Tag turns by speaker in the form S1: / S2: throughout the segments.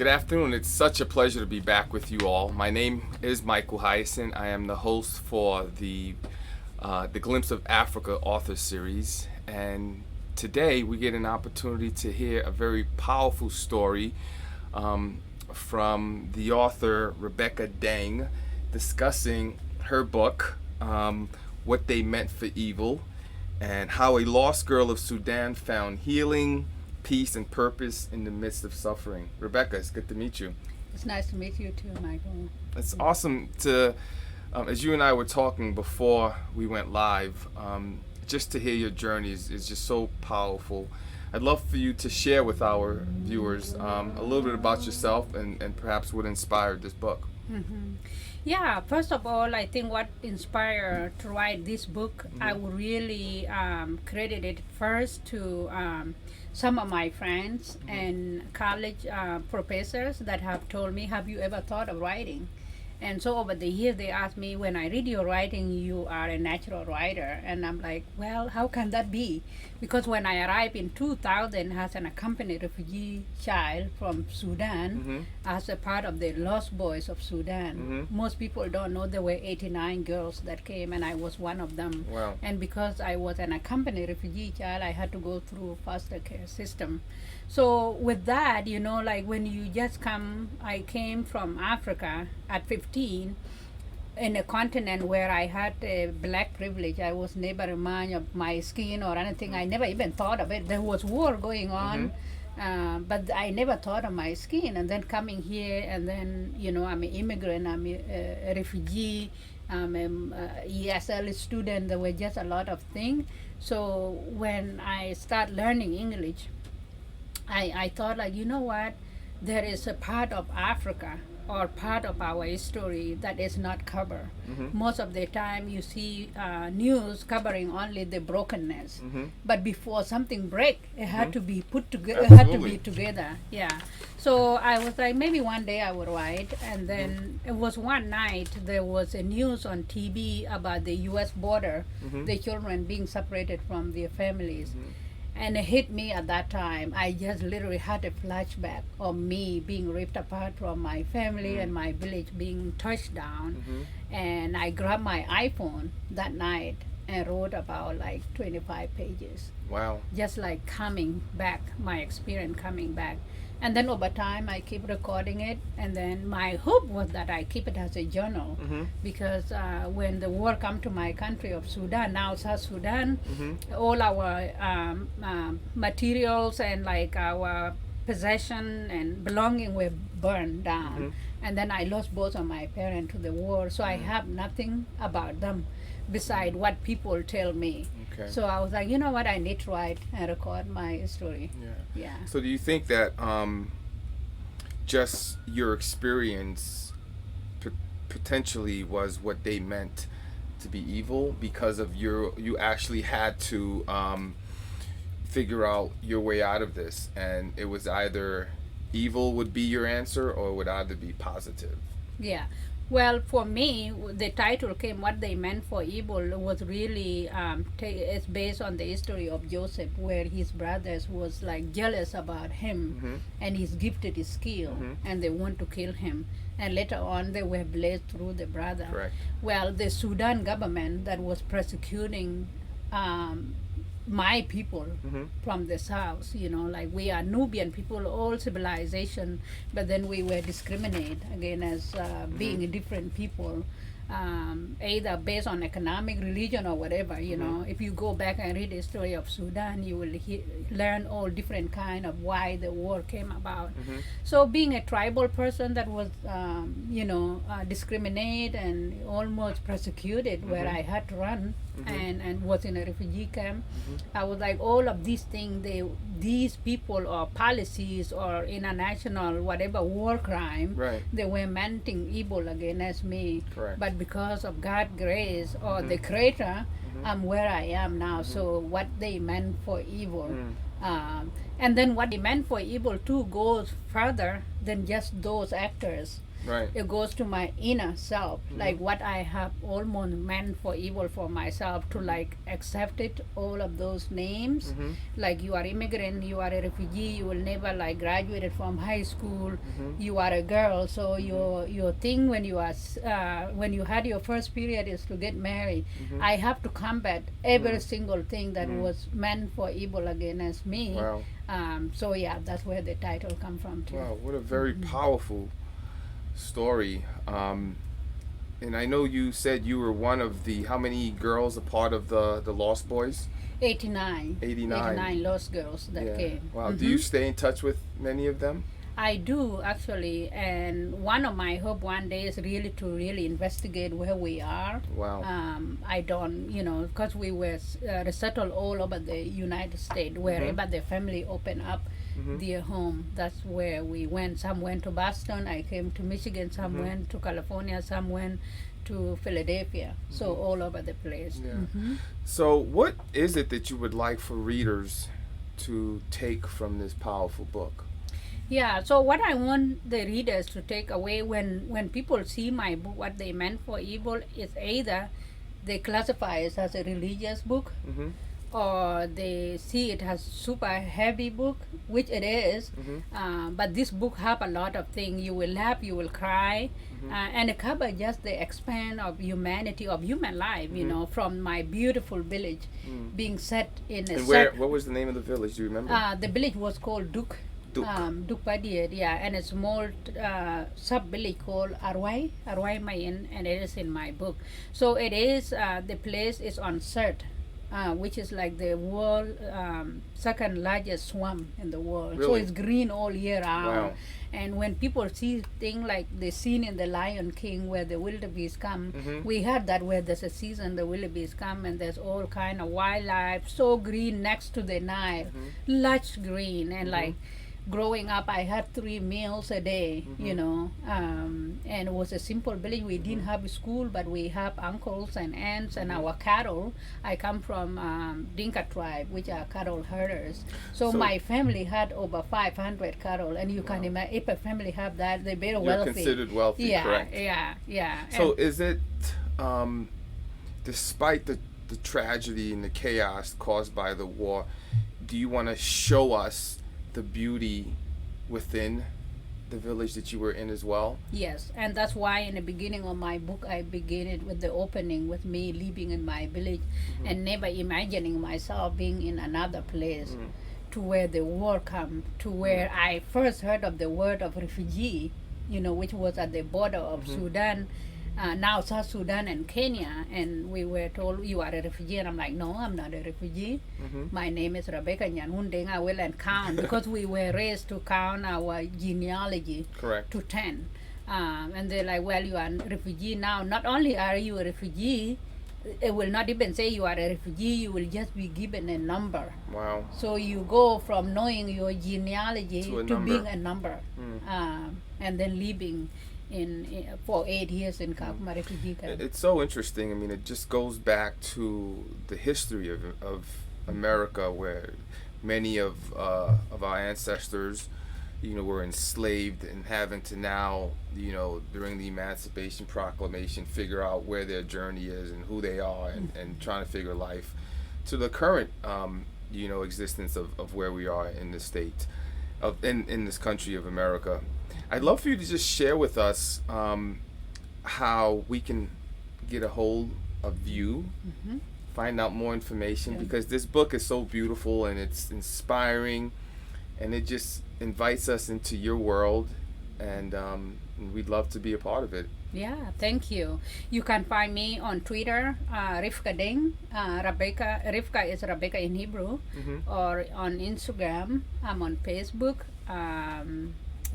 S1: Good afternoon. It's such a pleasure to be back with you all. My name is Michael Hyacinth. I am the host for the Glimpse of Africa author series, and today we get an opportunity to hear a very powerful story from the author Rebecca Deng, discussing her book, What They Meant for Evil, and how a lost girl of Sudan found healing, peace, and purpose in the midst of suffering. Rebecca, it's good to meet you.
S2: It's nice to meet you too, Michael.
S1: It's awesome to, as you and I were talking before we went live, just to hear your journey is just so powerful. I'd love for you to share with our viewers a little bit about yourself and perhaps what inspired this book.
S2: Mm-hmm. Yeah, first of all, I think what inspired to write this book, I would really credit it first to some of my friends and college professors that have told me, have you ever thought of writing? And so over the years, they asked me, when I read your writing, you are a natural writer. And I'm like, well, how can that be? Because when I arrived in 2000 as an accompanied refugee child from Sudan, as a part of the Lost Boys of Sudan, most people don't know there were 89 girls that came, and I was one of them.
S1: Wow.
S2: And because I was an accompanied refugee child, I had to go through foster care system. So with that, you know, like when you just come, I came from Africa at 15 in a continent where I had a black privilege. I was never reminded of my skin or anything. I never even thought of it. There was war going on, but I never thought of my skin. And then coming here, and then, you know, I'm an immigrant, I'm a refugee, I'm an ESL student. There were just a lot of things. So when I start learning English, I thought, like, you know what, there is a part of Africa or part of our history that is not covered. Most of the time you see news covering only the brokenness, but before something break, it had to be put together. It had to be together. Yeah. So I was like, maybe one day I will write. And then it was one night, there was a news on TV about the U.S. border, the children being separated from their families. And it hit me at that time. I just literally had a flashback of me being ripped apart from my family and my village being touched down. And I grabbed my iPhone that night and wrote about like 25 pages.
S1: Wow.
S2: Just like coming back, my experience coming back. And then over time, I keep recording it. And then my hope was that I keep it as a journal, because when the war come to my country of Sudan, now South Sudan, all our materials and like our possession and belonging were burned down. And then I lost both of my parents to the war, so I have nothing about them beside what people tell me.
S1: Okay.
S2: So I was like, you know what, I need to write and record my story. Yeah.
S1: So do you think that just your experience potentially was what they meant to be evil, because of you actually had to figure out your way out of this, and it was either evil would be your answer or it would either be positive?
S2: Yeah. Well, for me, the title came, What They Meant for Evil, was really, it's based on the history of Joseph, where his brothers was like jealous about him and his gifted his skill, and they want to kill him. And later on, they were blessed through the brother.
S1: Correct.
S2: Well, the Sudan government that was persecuting my people from the south, you know, like we are Nubian people, all civilization, but then we were discriminated again as being different people, either based on economic, religion, or whatever, you know. If you go back and read the story of Sudan, you will learn all different kind of why the war came about. So being a tribal person that was, you know, discriminated and almost persecuted, where I had to run and was in a refugee camp, I was like, all of these things, these people or policies or international whatever war crime, they were meanting evil against me.
S1: Correct.
S2: But because of God's grace or the Creator, I'm where I am now. So what they meant for evil, and then what they meant for evil too goes further than just those actors.
S1: Right.
S2: It goes to my inner self,
S1: Mm-hmm.
S2: like what I have almost meant for evil for myself, to like accept it, all of those names.
S1: Mm-hmm.
S2: Like you are immigrant, you are a refugee, you will never like graduated from high school,
S1: Mm-hmm.
S2: you are a girl, so your thing when you are when you had your first period is to get married.
S1: Mm-hmm.
S2: I have to combat every
S1: Mm.
S2: single thing that was meant for evil against me.
S1: Wow.
S2: So yeah, that's where the title come from too.
S1: Wow, what a very powerful story. And I know you said you were one of the, how many girls a part of the Lost Boys?
S2: 89
S1: 89.
S2: lost girls that came.
S1: Wow. Do you stay in touch with many of them?
S2: I do actually, and one of my hope one day is really to really investigate where we are.
S1: Wow.
S2: I don't, because we were resettled all over the United States, wherever the family opened up their home. That's where we went. Some went to Boston. I came to Michigan. Some went to California. Some went to Philadelphia. So all over the place.
S1: Yeah. So what is it that you would like for readers to take from this powerful book?
S2: Yeah, so what I want the readers to take away when people see my book, what they meant for evil, is either they classify it as a religious book,
S1: Mm-hmm.
S2: or they see it as super heavy book, which it is. But this book have a lot of things. You will laugh, you will cry, and it cover just the expand of humanity, of human life. From my beautiful village being set in a
S1: And what was the name of the village? Do you remember?
S2: the village was called Duk.
S1: Duk.
S2: Duk Padiet, yeah, and a small sub village called Arwai Mayan, and it is in my book. So it is the place is on Sirte, which is like the world second largest swamp in the world. So
S1: Really?
S2: it's green all year round.
S1: Wow.
S2: And when people see things like the scene in the Lion King where the wildebeest come, we heard that where there's a season the wildebeest come and there's all kind of wildlife, so green next to the Nile, lush green, and like growing up I had 3 meals a day, and it was a simple village. We didn't have a school, but we have uncles and aunts and our cattle. I come from Dinka tribe, which are cattle herders. So my family had over 500 cattle, and you can imagine if a family have that, they're very
S1: You're
S2: wealthy.
S1: considered wealthy,
S2: Yeah,
S1: correct?
S2: yeah.
S1: So is it, despite the tragedy and the chaos caused by the war, do you want to show us the beauty within the village that you were in as well?
S2: Yes, and that's why in the beginning of my book I begin it with the opening with me living in my village and never imagining myself being in another place, to where the war come, to where I first heard of the word of refugee, which was at the border of Sudan, now South Sudan and Kenya, and we were told you are a refugee, and I'm like, no, I'm not a refugee. My name is Rebecca Deng. I will and count, because we were raised to count our genealogy
S1: Correct.
S2: to 10. And they're like, well, you are a refugee now. Not only are you a refugee, it will not even say you are a refugee, you will just be given a number.
S1: Wow.
S2: So you go from knowing your genealogy to being a number, and then living for 8 years in Kakuma refugee camp.
S1: It's so interesting. I mean, it just goes back to the history of America, where many of our ancestors, were enslaved and having to now, during the Emancipation Proclamation, figure out where their journey is and who they are, and trying to figure life, to the current, existence of where we are in the state, in this country of America. I'd love for you to just share with us how we can get a hold of you, find out more information, because this book is so beautiful and it's inspiring, and it just invites us into your world, and we'd love to be a part of it.
S2: Yeah, thank you. You can find me on Twitter, Rebecca Deng. Rivka is Rebecca in Hebrew, or on Instagram. I'm on Facebook.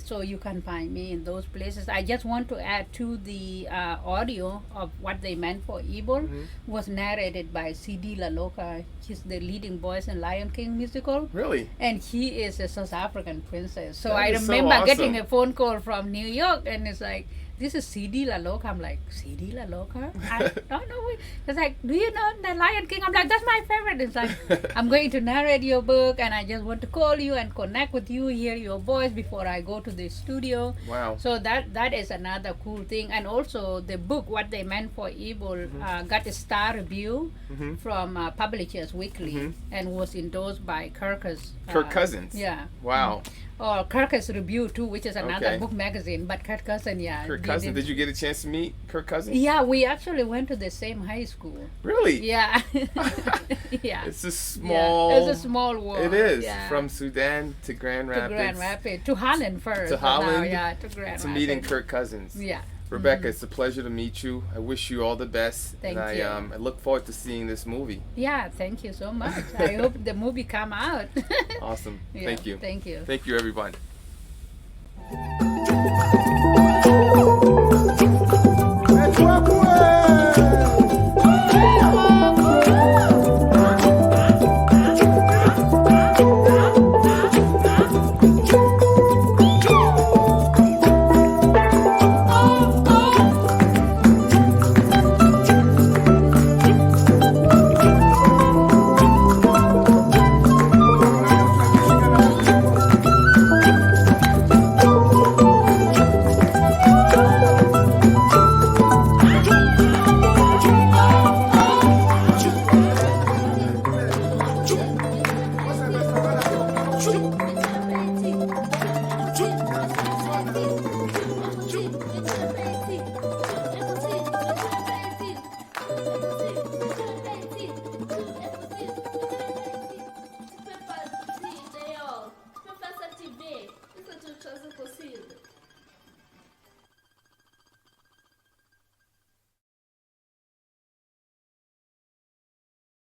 S2: So you can find me in those places. I just want to add to the audio of What They Meant for Evil was narrated by C.D. LaLoca. She's the leading voice in Lion King musical.
S1: Really?
S2: And she is a South African princess. So
S1: That
S2: I
S1: is so
S2: remember
S1: awesome.
S2: getting a phone call from New York, and it's like, this is CD La Loca. I'm like, CD La Loca? I don't know. It's like, do you know The Lion King? I'm like, that's my favorite. It's like, I'm going to narrate your book, and I just want to call you and connect with you, hear your voice before I go to the studio.
S1: Wow.
S2: So that is another cool thing. And also the book, What They Meant for Evil, got a star review from Publishers Weekly and was endorsed by Kirkus.
S1: Kirk Cousins.
S2: Yeah.
S1: Wow.
S2: Or Kirkus Review too, which is another
S1: Okay.
S2: book magazine. But Kirk Cousins, yeah.
S1: Kirk Cousins. Did you get a chance to meet Kirk Cousins?
S2: Yeah, we actually went to the same high school.
S1: Really?
S2: Yeah. Yeah.
S1: It's a small.
S2: Yeah. It's a small world.
S1: It is.
S2: Yeah.
S1: From Sudan to Grand Rapids.
S2: To Grand Rapids. To Holland first.
S1: To
S2: but now,
S1: Holland.
S2: yeah, to Grand
S1: To
S2: Rapids.
S1: meeting Kirk Cousins.
S2: Yeah.
S1: Rebecca, it's a pleasure to meet you. I wish you all the best.
S2: Thank
S1: and
S2: you.
S1: I look forward to seeing this movie.
S2: Yeah, thank you so much. I hope the movie come out.
S1: Awesome.
S2: Yeah,
S1: Thank you.
S2: Thank you.
S1: Thank you, everyone.